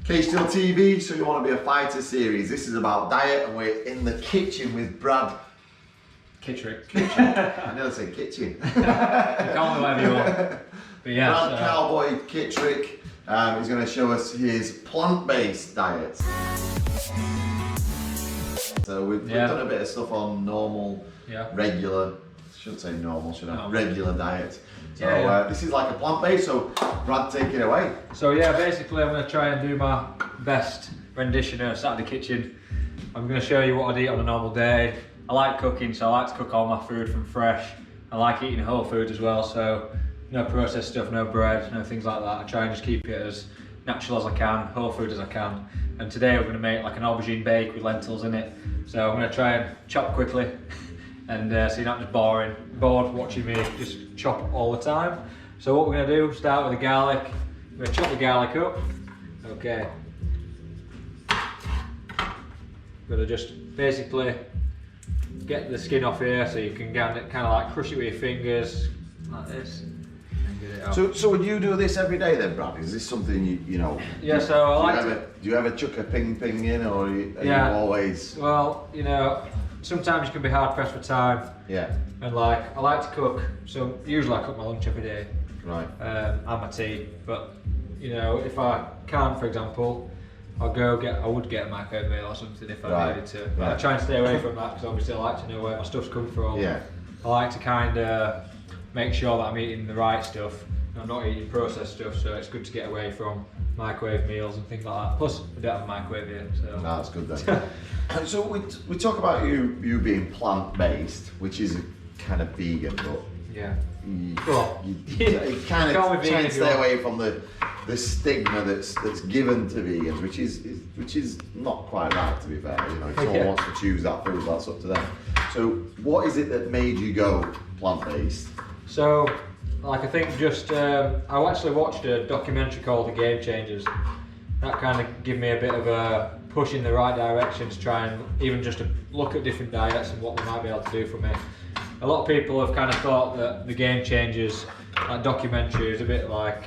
Still TV, so you want to be a fighter series. This is about diet, and we're in the kitchen with Brad Kittrick. I nearly said kitchen. You can't whatever you want. But yeah, Brad Cowboy Kittrick. He's going to show us his plant-based diet. So we've done a bit of stuff on normal, regular, shouldn't say normal, should I? Regular diet. So this is like a plant-based, so Brad, take it away. So yeah, basically I'm going to try and do my best rendition of sat in the kitchen. I'm going to show you what I'd eat on a normal day. I like cooking, so I like to cook all my food from fresh. I like eating whole foods as well, so no processed stuff, no bread, no things like that. I try and just keep it as natural as I can, whole food as I can. And today we're going to make like an aubergine bake with lentils in it. So I'm going to try and chop quickly, and so you're not just bored watching me just chop all the time. So what we're going to do, start with the garlic. I'm going to chop the garlic up. Okay. I'm going to just basically get the skin off here, so you can kind of like crush it with your fingers like this. So would you do this every day then, Brad? Is this something you know? Yeah. So I like to. Do you ever chuck a ping in, or are you always? Well, you know, sometimes you can be hard pressed for time. Yeah. And like I like to cook, so usually I cook my lunch every day. Right. And my tea, but you know, if I can't, for example, I would get a microwave meal or something if I needed to. But I try and stay away from that because obviously I like to know where my stuff's come from. Yeah. I like to kind of make sure that I'm eating the right stuff. I'm not eating processed stuff, so it's good to get away from microwave meals and things like that. Plus, we don't have a microwave here, so. No, that's good then. So we talk about you being plant-based, which is a kind of vegan, but yeah. You kind of try and stay away from the stigma that's given to vegans, which is not quite right, to be fair. You know, if someone wants to choose that food, that's up to them. So what is it that made you go plant-based? So, like I think just, I actually watched a documentary called The Game Changers. That kind of gave me a bit of a push in the right direction to try and even just to look at different diets and what they might be able to do for me. A lot of people have kind of thought that The Game Changers, that documentary, is a bit like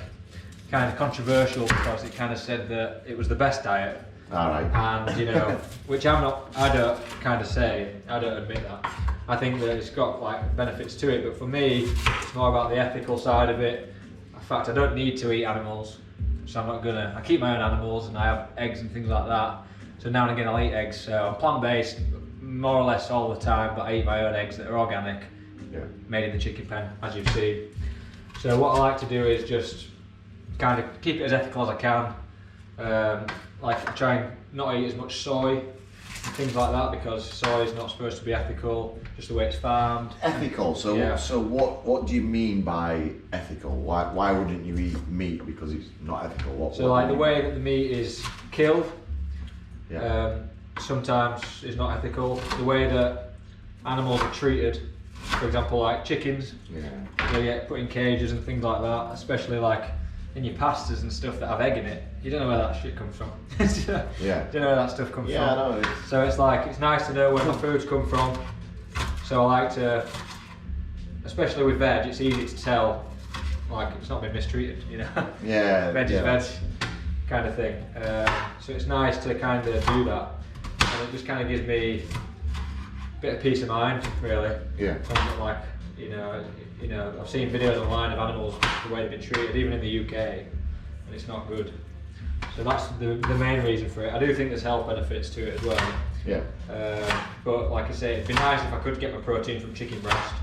kind of controversial because it kind of said that it was the best diet. All right. And you know, which I don't kind of say, I don't admit that. I think that it's got like benefits to it, but for me, it's more about the ethical side of it. In fact, I don't need to eat animals, so I'm not gonna. I keep my own animals and I have eggs and things like that. So now and again I'll eat eggs. So I'm plant-based more or less all the time, but I eat my own eggs that are organic, made in the chicken pen, as you've seen. So what I like to do is just kind of keep it as ethical as I can. Like I try and not eat as much soy and things like that because soy is not supposed to be ethical, just the way it's farmed. Ethical. So so what do you mean by ethical? Why wouldn't you eat meat because it's not ethical? So like the way that the meat is killed, sometimes is not ethical. The way that animals are treated, for example, like chickens, they get put in cages and things like that, especially like in your pastas and stuff that have egg in it. You don't know where that shit comes from. You don't know where that stuff comes from. I know. So it's like, it's nice to know where my food's come from. So I like to, especially with veg, it's easy to tell, like it's not been mistreated, you know? Veg is veg, kind of thing. So it's nice to kind of do that. And it just kind of gives me a bit of peace of mind, really. So I'm not like, you know, I've seen videos online of animals, the way they've been treated, even in the UK, and it's not good. So that's the main reason for it. I do think there's health benefits to it as well. But like I say, it'd be nice if I could get my protein from chicken breast,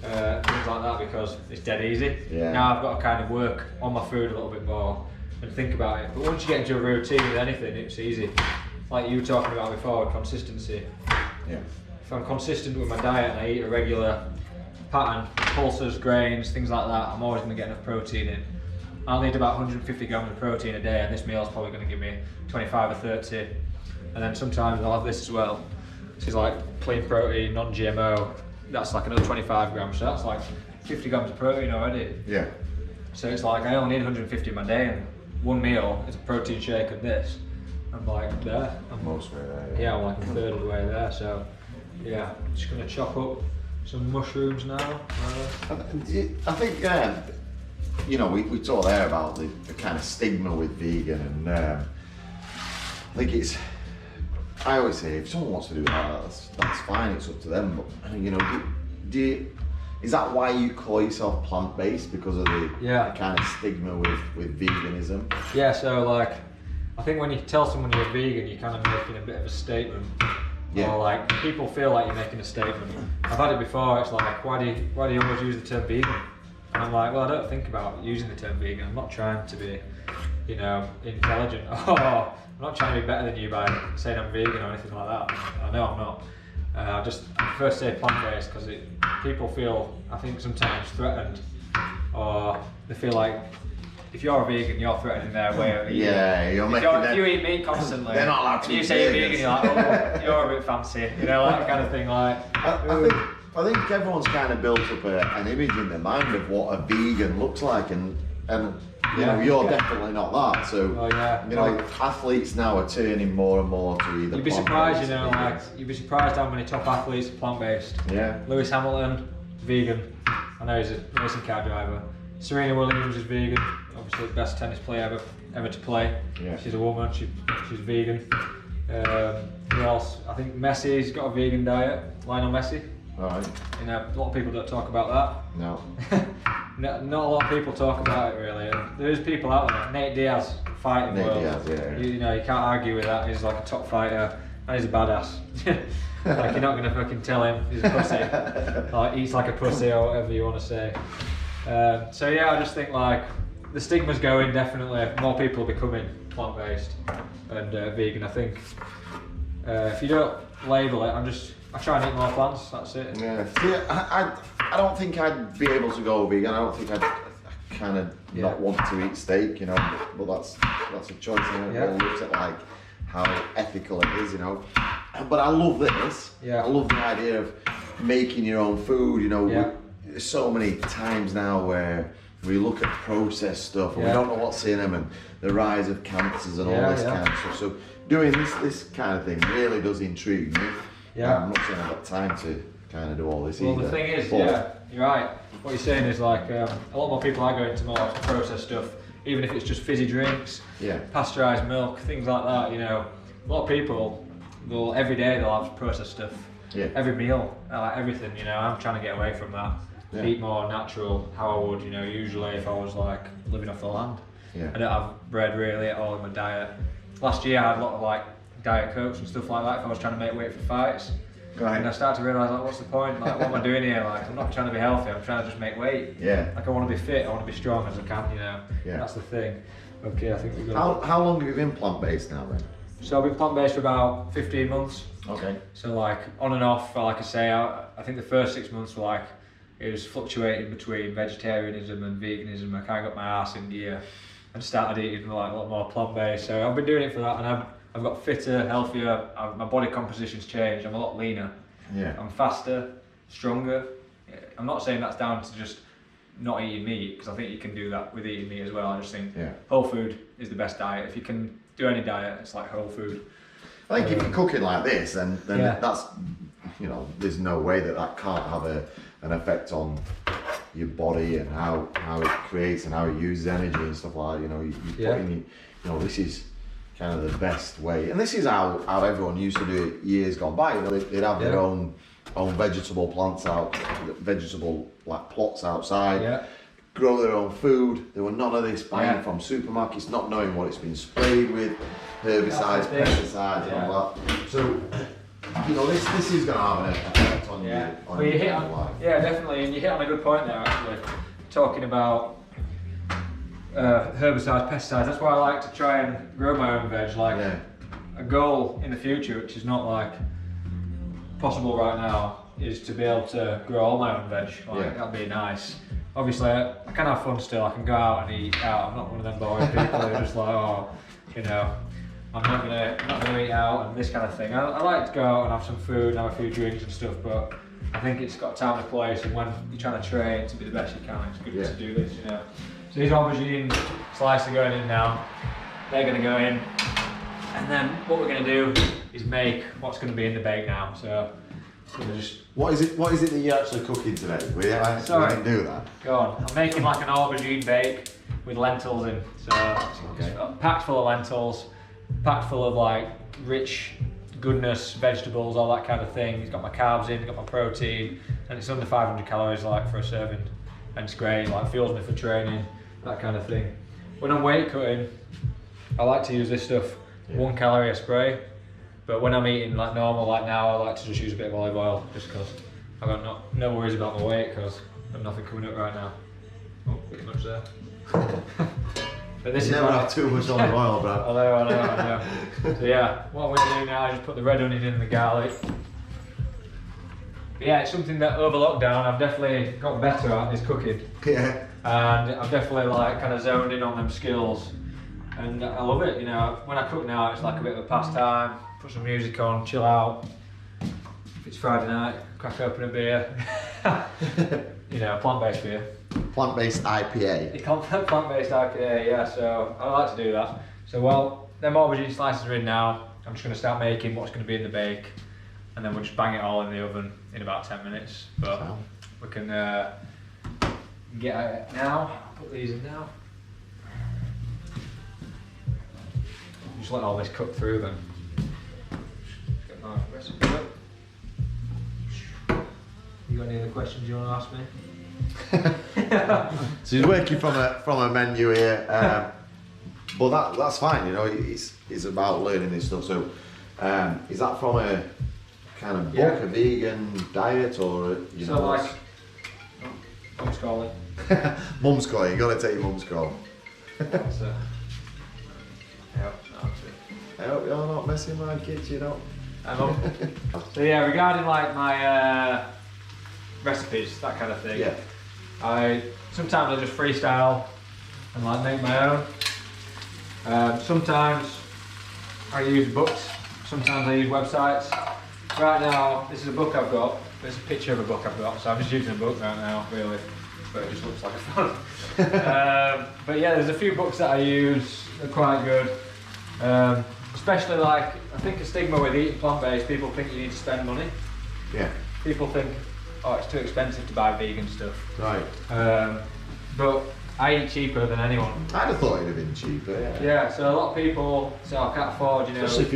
things like that, because it's dead easy. Now I've got to kind of work on my food a little bit more and think about it. But once you get into a routine with anything, it's easy. Like you were talking about before, consistency. If I'm consistent with my diet and I eat a regular pattern, pulses, grains, things like that, I'm always going to get enough protein in. I'll need about 150 grams of protein a day, and this meal is probably going to give me 25 or 30. And then sometimes I'll have this as well. This is like clean protein, non-GMO. That's like another 25 grams, so that's like 50 grams of protein already. So it's like I only need 150 in my day, and one meal is a protein shake of this. I'm like there. I'm most way there. I'm like a third of the way there. So yeah, just going to chop up some mushrooms now. I think, you know, we talked there about the kind of stigma with vegan, and I think it's, I always say, if someone wants to do that, that's fine, it's up to them. But, you know, is that why you call yourself plant-based? Because of the kind of stigma with veganism? Yeah, so like, I think when you tell someone you're vegan, you're kind of making a bit of a statement. Or like, people feel like you're making a statement. I've had it before, it's like, why do you always use the term vegan? And I'm like, well, I don't think about using the term vegan. I'm not trying to be, you know, intelligent. I'm not trying to be better than you by saying I'm vegan or anything like that. I know I'm not. I prefer to say plant-based because people feel, I think, sometimes threatened, or they feel like if you're a vegan, you're threatening their way of eating. Yeah, if you eat meat constantly, they're not allowed to and you say you're vegan, you're like, oh, you're a bit fancy, you know, that kind of thing. Like, I think everyone's kind of built up an image in their mind of what a vegan looks like, and you know, you're definitely not that. So you know, athletes now are turning more and more to either. You'd be surprised, you know, like you'd be surprised how many top athletes are plant-based. Yeah. Lewis Hamilton, vegan. I know he's a racing car driver. Serena Williams is vegan. Obviously, the best tennis player ever to play. Yeah. She's a woman. She's vegan. Who else? I think Messi's got a vegan diet. Lionel Messi. All right. You know, a lot of people don't talk about that. No. Not a lot of people talk about it really. And there is people out there. Nate Diaz, fighting world. Diaz, You know, you can't argue with that. He's like a top fighter and he's a badass. Like, you're not gonna fucking tell him he's a pussy. Or eats like a pussy or whatever you want to say. So yeah, I just think like the stigma's going, definitely. More people are becoming plant-based and vegan. I think if you don't label it, I try and eat more plants, that's it. Yeah. See, I don't think I'd be able to go vegan. I don't think I kind of not want to eat steak, you know. But that's a choice. And everyone looks at like how ethical it is, you know. But I love this. Yeah. I love the idea of making your own food. You know, there's so many times now where we look at processed stuff and we don't know what's in them, and the rise of cancers and all this kind of stuff. So doing this kind of thing really does intrigue me. Yeah. I'm not saying I've got time to kind of do all this either. Well, the thing is, you're right. What you're saying is like a lot more people are going to more processed stuff, even if it's just fizzy drinks, pasteurised milk, things like that. You know, a lot of people every day they'll have processed stuff. Yeah. Every meal, like everything. You know, I'm trying to get away from that. Yeah. Eat more natural, how I would, you know, usually if I was like living off the land. Yeah. I don't have bread really at all in my diet. Last year I had a lot of like Diet Cokes and stuff like that if I was trying to make weight for fights. Right. And I started to realise, like, what's the point? Like, what am I doing here? Like, I'm not trying to be healthy, I'm trying to just make weight. Yeah. Like, I want to be fit, I want to be strong as I can, you know. Yeah. That's the thing. Okay, I think we've got... How long have you been plant-based now then? So I've been plant-based for about 15 months. Okay. So like, on and off, like I say, I think the first 6 months were like, it was fluctuating between vegetarianism and veganism. I kind of got my ass in gear and started eating like a lot more plant-based. So I've been doing it for that, and I've got fitter, healthier, my body composition's changed, I'm a lot leaner. Yeah. I'm faster, stronger. I'm not saying that's down to just not eating meat, because I think you can do that with eating meat as well. I just think whole food is the best diet. If you can do any diet, it's like whole food. I think if you cook it like this, then that's, you know, there's no way that can't have an effect on your body and how it creates and how it uses energy and stuff like that. You know, you put in, you know, this is kind of the best way, and this is how everyone used to do it years gone by. You know, they'd have their own vegetable plants vegetable like plots outside, grow their own food. There were none of this buying from supermarkets, not knowing what it's been sprayed with, herbicides, pesticides, and all that. So, you know, this is going to have an effect on you. Definitely, and you hit on a good point there actually, talking about herbicides, pesticides. That's why I like to try and grow my own veg. Like a goal in the future, which is not like possible right now, is to be able to grow all my own veg. Like that'd be nice. Obviously, I can have fun still. I can go out and eat out. I'm not one of them boring people who are just like, oh, you know, I'm not gonna eat out and this kind of thing. I like to go out and have some food and have a few drinks and stuff, but I think it's got time and place. And when you're trying to train to be the best you can, it's good to do this, you know. So these aubergine slices are going in now. They're going to go in, and then what we're going to do is make what's going to be in the bake now. So we're going to just... What is it that you're actually cooking today? We didn't do that. Go on. I'm making like an aubergine bake with lentils in. So it's packed full of lentils. packed full of like rich goodness, vegetables, all that kind of thing. It's got my carbs in, it's got my protein, and it's under 500 calories like for a serving. And it's great, like fuels me for training, that kind of thing. When I'm weight cutting, I like to use this stuff, 1 calorie a spray. But when I'm eating like normal, like now, I like to just use a bit of olive oil, just because I've got no worries about my weight, because I've nothing coming up right now. Oh, pretty much there. But this never have too much olive oil, Brad. I know. So yeah, what I'm going to do now is just put the red onion in the garlic. But yeah, it's something that over lockdown I've definitely got better at, is cooking. Yeah. And I've definitely like kind of zoned in on them skills. And I love it, you know. When I cook now, it's like a bit of a pastime. Put some music on, chill out. If it's Friday night, crack open a beer. You know, plant-based beer. Plant-based IPA. Plant-based IPA, yeah, so I like to do that. So, well, them aubergine slices are in now. I'm just going to start making what's going to be in the bake, and then we'll just bang it all in the oven in about 10 minutes. But we can get at it now. Put these in now. Just let all this cook through then. Get my recipe up. You got any other questions you want to ask me? So he's working from a menu here, but that's fine. You know, it's about learning this stuff. So, is that from a kind of book, a vegan diet, or you know? Like, mum's calling. Mum's calling. You got to take your mum's call. That's it. I hope you're not messing my kitchen up. So yeah, regarding like my recipes, that kind of thing. Yeah. Sometimes I just freestyle and like make my own. Sometimes I use books. Sometimes I use websites. Right now, this is a book I've got. There's a picture of a book I've got, so I'm just using a book right now, really. But it just looks like a fun. But yeah, there's a few books that I use. They're quite good. Especially like, I think a stigma with eating plant-based, people think you need to spend money. Yeah. People think, oh, it's too expensive to buy vegan stuff. Right. But I eat cheaper than anyone. I'd have thought it'd have been cheaper. Yeah. Yeah, so a lot of people say, oh, I can't afford, you know. Especially if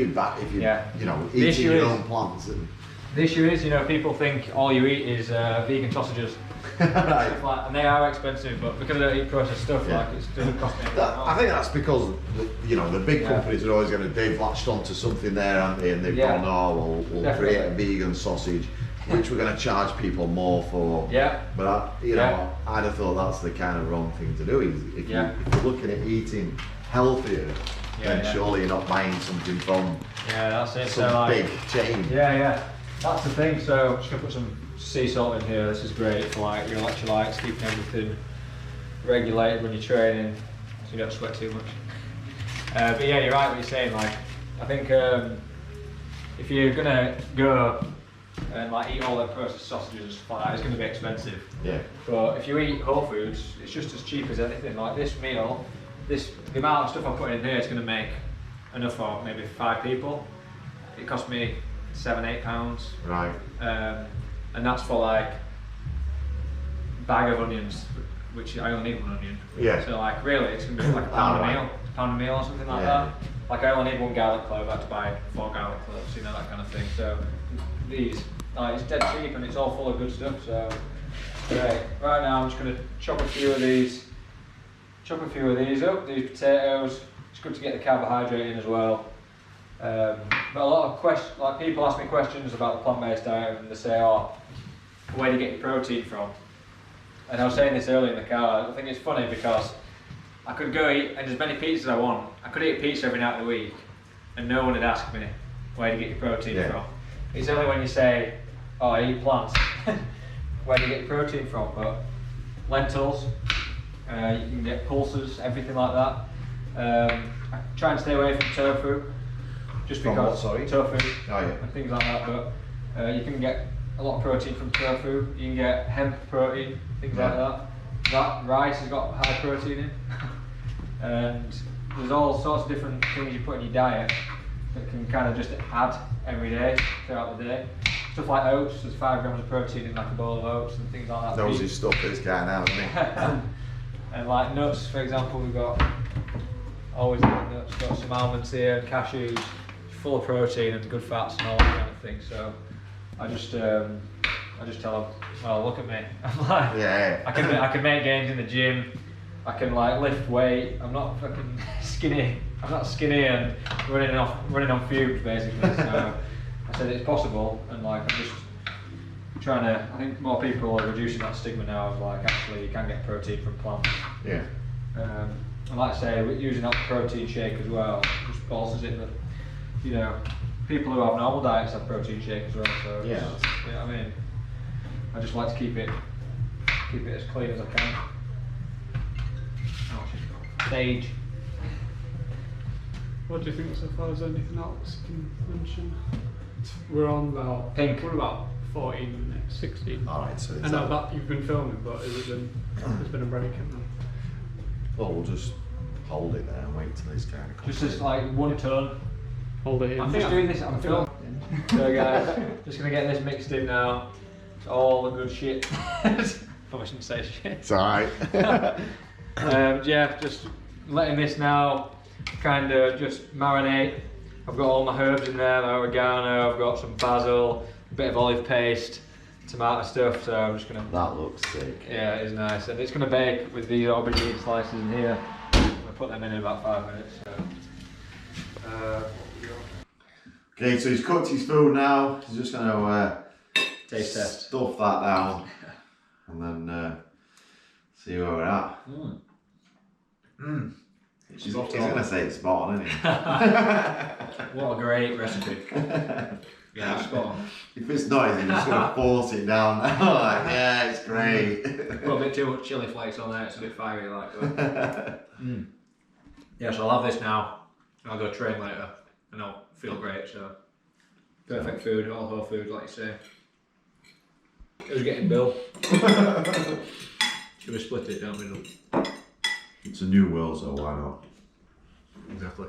you know, eating your own plants. And... The issue is, you know, people think all you eat is vegan sausages. Right. And they are expensive, but because I don't eat processed stuff, like it doesn't cost me anything. I think that's because the big companies are always they've latched onto something there, aren't they? And they've gone, oh, we'll create a vegan sausage, which we're going to charge people more for. Yeah. But I'd have thought that's the kind of wrong thing to do. Is if you're looking at eating healthier, then surely you're not buying something from that's it. some big chain. Yeah. That's the thing. So I'm just gonna put some sea salt in here. This is great for like your electrolytes, keeping everything regulated when you're training, so you don't sweat too much. But yeah, you're right what you're saying. Like, I think if you're gonna go and like eat all their processed sausages and stuff like that, it's gonna be expensive. Yeah. But if you eat whole foods, it's just as cheap as anything. Like this meal, the amount of stuff I'm putting in here is gonna make enough for maybe 5 people. It cost me £7-8. Right. And that's for like a bag of onions, which I only need 1 onion. Yeah. So like really, it's gonna be like a pound a meal or something like that. Like I only need 1 garlic clove. I have to buy 4 garlic cloves, you know, that kind of thing. So these, it's dead cheap and it's all full of good stuff. So great. Right now I'm just gonna chop a few of these up. These potatoes. It's good to get the carbohydrate in as well. But a lot of questions, like people ask me questions about the plant-based diet, and they say, "Oh, where do you get your protein from?" And I was saying this earlier in the car. I think it's funny because I could go eat and as many pizzas as I want. I could eat pizza every night of the week, and no one would ask me, "Where do you get your protein from?" It's only when you say, "Oh, I eat plants," where do you get your protein from? But lentils, you can get pulses, everything like that. I try and stay away from tofu. Just because tofu and things like that, but you can get a lot of protein from tofu. You can get hemp protein, things like that. That rice has got high protein in, and there's all sorts of different things you put in your diet that can kind of just add every day throughout the day. Stuff like oats, there's 5 grams of protein in like a bowl of oats and things like that. Those is stuff that's going out, isn't it? And like nuts, for example, we've got always eating nuts. Got some almonds here and cashews, full of protein and good fats and all that kind of thing. So I just tell them, well, look at me. I'm like, yeah. I can make gains in the gym. I can like lift weight. I'm not fucking skinny. I'm not skinny and running on fumes basically. So I said it's possible, and like I'm just trying to. I think more people are reducing that stigma now of like actually you can get protein from plants. Yeah. And like I say, using that protein shake as well just bolsters it that, you know, people who have normal diets have protein shake as well. So yeah. You know what I mean? I just like to keep it as clean as I can. Stage. What do you think so far? Is there anything else you can mention? We're on about Pink. We're about 14 minutes, 16. Alright, so I know that you've been filming, but there's been a break in them. Well, we'll just hold it there and wait till it's kind of Just as like one ton. Hold it here. I'm just doing this. I'm filming. So guys, just gonna get this mixed in now. It's all the good shit. Probably shouldn't say shit. It's alright. Yeah, just letting this now kind of just marinate. I've got all my herbs in there, my oregano, I've got some basil, a bit of olive paste, tomato stuff, so I'm just gonna... That looks sick. Yeah, it is nice. And it's gonna bake with these aubergine slices in here. I'm gonna put them in about 5 minutes. So. Okay, so he's cooked his food now. He's just gonna Taste test. Stuff that down and then see where we're at. He's gonna say it's spot on, isn't he? What a great recipe. Yeah, spot on. If it's not, he's just gonna force it down. Like, yeah, it's great. Put a bit too much chilli flakes on there, it's a bit fiery like that. Yeah, so I'll have this now. I'll go train later and I'll feel great, so. Perfect food, all whole food, like you say. Who's getting Bill? Should we split it down the middle? It's a new world, so why not? Exactly.